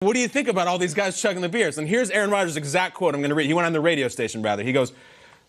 What do you think about all these guys chugging the beers? And here's Aaron Rodgers' exact quote. I'm going to read. He went on the radio station, rather. He goes,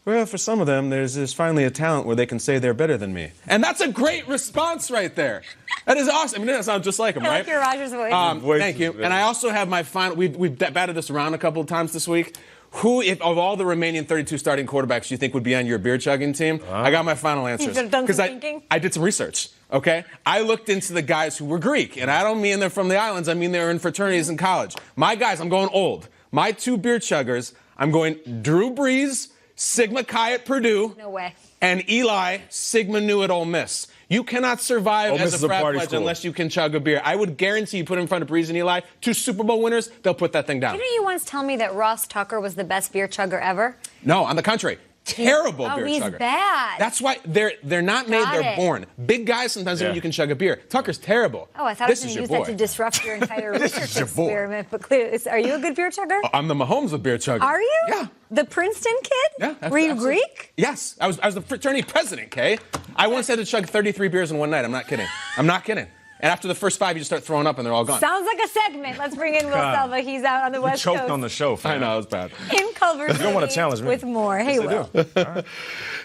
well, for some of them, there's finally a talent where they can say they're better than me. And that's a great response right there. That is awesome. I mean, that sounds just like him, right? I like your Rodgers voice. Thank you. And I also have my final. We've batted this around a couple of times this week. Who, if of all the remaining 32 starting quarterbacks, you think would be on your beer chugging team? I got my final answers. You've done some thinking? I did some research. Okay, I looked into the guys who were Greek, and I don't mean they're from the islands. I mean they're in fraternities in college. My guys, I'm going old. My two beer chuggers, I'm going Drew Brees, Sigma Chi at Purdue. No way. And Eli, Sigma Nu at Ole Miss. You cannot survive as a frat pledge unless you can chug a beer. I would guarantee you put him in front of Brees and Eli, two Super Bowl winners, they'll put that thing down. Didn't you once tell me that Ross Tucker was the best beer chugger ever? No, on the contrary. Terrible beer he's chugger. Bad. That's why they're not made, they're born. Big guys sometimes you can chug a beer. Tucker's terrible. Oh, I thought I was going to use that to disrupt your entire research experiment. But clearly, are you a good beer chugger? I'm the Mahomes of beer chugger. Are you? Yeah. The Princeton kid? Yeah. Were you Greek? Yes. I was the fraternity president, Kay. I once had to chug 33 beers in one night. I'm not kidding. I'm not kidding. And after the first 5, you just start throwing up and they're all gone. Sounds like a segment. Let's bring in Will Selva. He's out on the West Coast. Choked on the show, fam. I know, it was bad. In Culver City. You don't want to challenge me. With more. Hey, Will.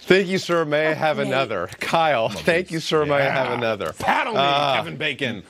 Thank you, sir. May I have another? Kyle, thank you, sir. May I have another? Pat on me, Kevin Bacon.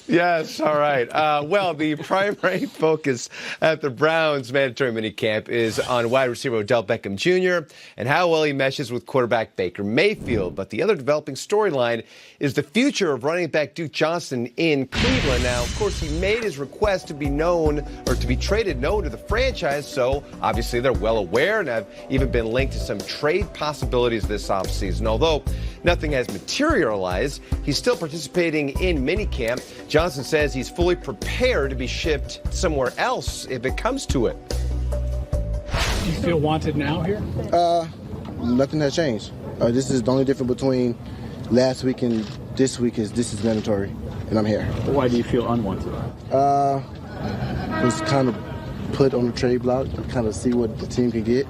Yes, all right. Well, the primary focus at the Browns mandatory minicamp is on wide receiver Odell Beckham Jr. and how well he meshes with quarterback Baker Mayfield. But the other developing storyline is the future of running back Duke Johnson in Cleveland. Now, of course, he made his request to be known or to be traded known to the franchise, so obviously they're well aware and have even been linked to some trade possibilities this offseason. Although nothing has materialized, he's still participating in minicamp. Johnson says he's fully prepared to be shipped somewhere else if it comes to it. Do you feel wanted now here? Nothing has changed. This is the only difference between last week and this week is this is mandatory, and I'm here. Why do you feel unwanted? Was kind of put on the trade block to kind of see what the team can get.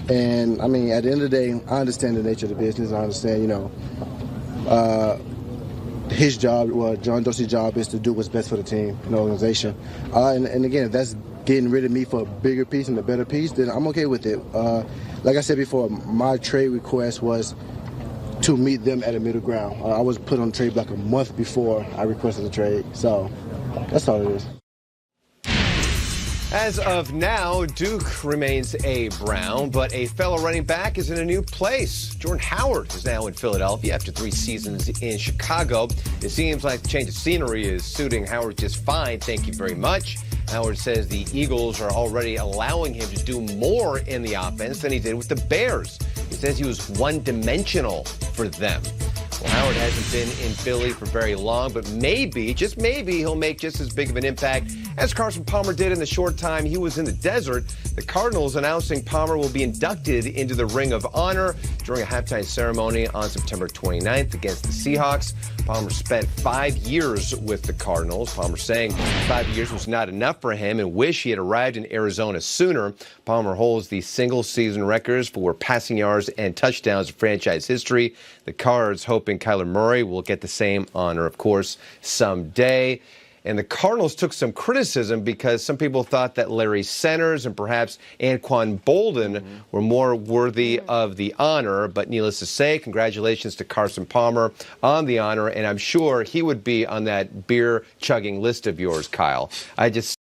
And, I mean, at the end of the day, I understand the nature of the business. I understand, his job, John Dorsey's job is to do what's best for the team and the organization. And again, if that's getting rid of me for a bigger piece and a better piece, then I'm okay with it. Like I said before, my trade request was to meet them at a middle ground. I was put on the trade block a month before I requested the trade. So that's all it is. As of now, Duke remains a Brown, but a fellow running back is in a new place. Jordan Howard is now in Philadelphia after 3 seasons in Chicago. It seems like the change of scenery is suiting Howard just fine. Thank you very much. Howard says the Eagles are already allowing him to do more in the offense than he did with the Bears. He says he was one-dimensional for them. Well, Howard hasn't been in Philly for very long, but maybe, just maybe, he'll make just as big of an impact as Carson Palmer did in the short time he was in the desert. The Cardinals announcing Palmer will be inducted into the Ring of Honor during a halftime ceremony on September 29th against the Seahawks. Palmer spent 5 years with the Cardinals. Palmer saying 5 years was not enough for him and wish he had arrived in Arizona sooner. Palmer holds the single-season records for passing yards and touchdowns in franchise history. The Cards hoping Kyler Murray will get the same honor, of course, someday. And the Cardinals took some criticism because some people thought that Larry Centers and perhaps Anquan Bolden were more worthy of the honor. But needless to say, congratulations to Carson Palmer on the honor. And I'm sure he would be on that beer-chugging list of yours, Kyle. I just